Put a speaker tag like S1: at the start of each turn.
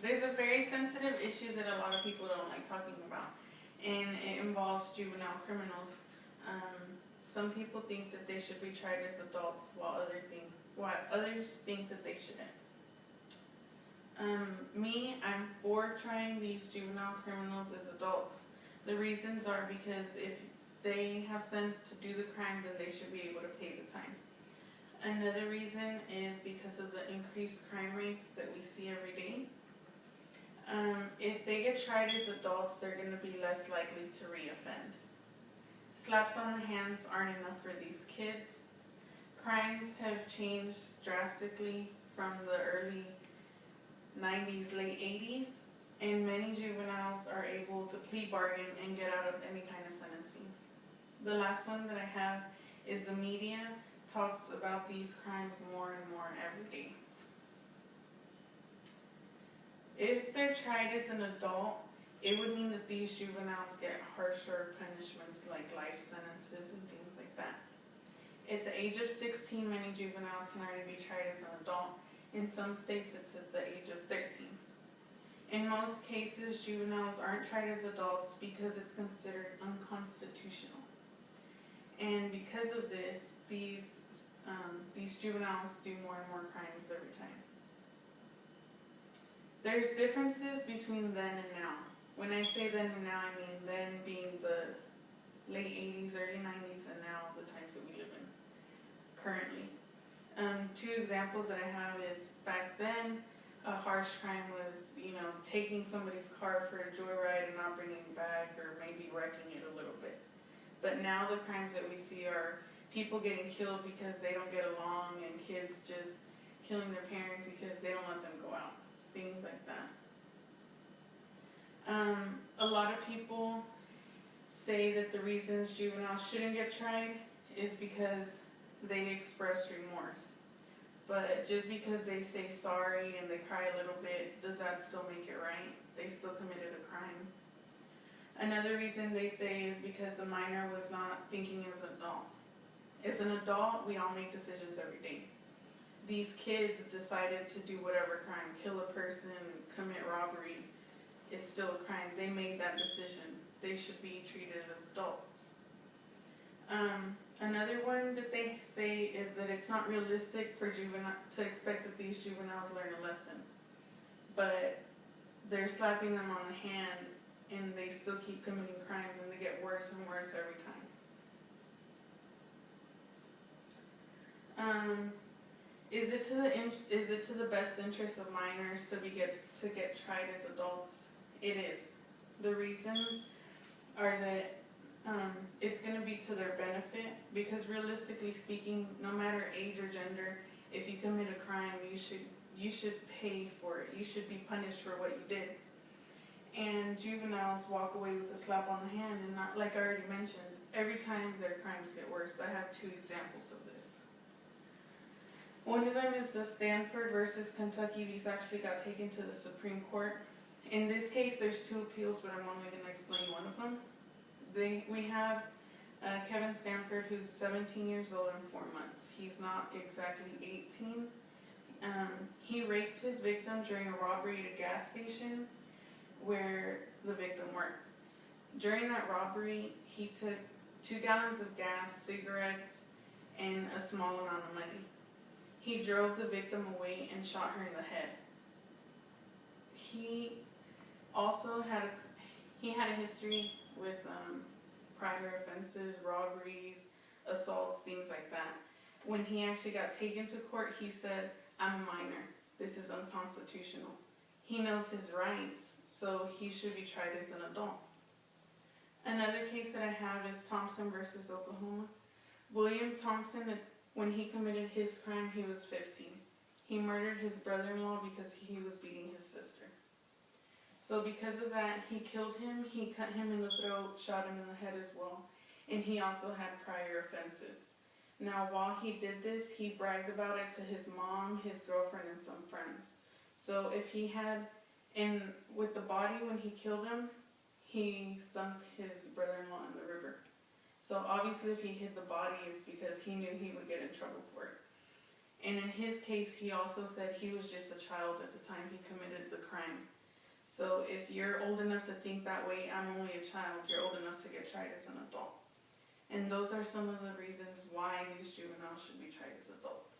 S1: There's a very sensitive issue that a lot of people don't like talking about, and it involves juvenile criminals. Some people think that they should be tried as adults, while others think that they shouldn't. I'm for trying these juvenile criminals as adults. The reasons are because if they have sense to do the crime, then they should be able to pay the time. Another reason is because of the increased crime rates that we see every day. If they get tried as adults, they're going to be less likely to reoffend. Slaps on the hands aren't enough for these kids. Crimes have changed drastically from the early 90s, late 80s, and many juveniles are able to plea bargain and get out of any kind of sentencing. The last one that I have is the media talks about these crimes more and more every day. If they're tried as an adult, it would mean that these juveniles get harsher punishments like life sentences and things like that. At the age of 16, many juveniles can already be tried as an adult. In some states, it's at the age of 13. In most cases, juveniles aren't tried as adults because it's considered unconstitutional. And because of this, these juveniles do more and more crimes every time. There's differences between then and now. When I say then and now, I mean then being the late 80s, early 90s, and now the times that we live in currently. Two examples that I have is back then, a harsh crime was, taking somebody's car for a joyride and not bringing it back, or maybe wrecking it a little bit. But now the crimes that we see are people getting killed because they don't get along, and kids just killing their parents because they don't let them go out. Things like that. A lot of people say that the reasons juveniles shouldn't get tried is because they express remorse. But just because they say sorry and they cry a little bit, does that still make it right? They still committed a crime. Another reason they say is because the minor was not thinking as an adult. As an adult, we all make decisions every day. These kids decided to do whatever crime, kill a person, commit robbery. It's still a crime. They made that decision. They should be treated as adults. Another one that they say is that it's not realistic for to expect that these juveniles learn a lesson. But they're slapping them on the hand and they still keep committing crimes, and they get worse and worse every time. Is it to the best interest of minors to get tried as adults? It is. The reasons are that it's going to be to their benefit, because realistically speaking, no matter age or gender, if you commit a crime, you should pay for it. You should be punished for what you did. And juveniles walk away with a slap on the hand, and not, like I already mentioned, every time their crimes get worse. I have two examples of this. One of them is the Stanford versus Kentucky. These actually got taken to the Supreme Court. In this case, there's two appeals, but I'm only going to explain one of them. We have Kevin Stanford, who's 17 years old and 4 months. He's not exactly 18. He raped his victim during a robbery at a gas station where the victim worked. During that robbery, he took 2 gallons of gas, cigarettes, and a small amount of money. He drove the victim away and shot her in the head. He also had a history with prior offenses, robberies, assaults, things like that. When he actually got taken to court, he said, "I'm a minor. This is unconstitutional." He knows his rights, so he should be tried as an adult. Another case that I have is Thompson versus Oklahoma. William Thompson, when he committed his crime, he was 15. He murdered his brother-in-law because he was beating his sister. So because of that, he killed him, he cut him in the throat, shot him in the head as well, and he also had prior offenses. Now, while he did this, he bragged about it to his mom, his girlfriend, and some friends. So if he had, with the body when he killed him, he sunk his brother-in-law in the river. So obviously if he hid the body, it's because he knew he would get in trouble for it. And in his case, he also said he was just a child at the time he committed the crime. So if you're old enough to think that way, I'm only a child, you're old enough to get tried as an adult. And those are some of the reasons why these juveniles should be tried as adults.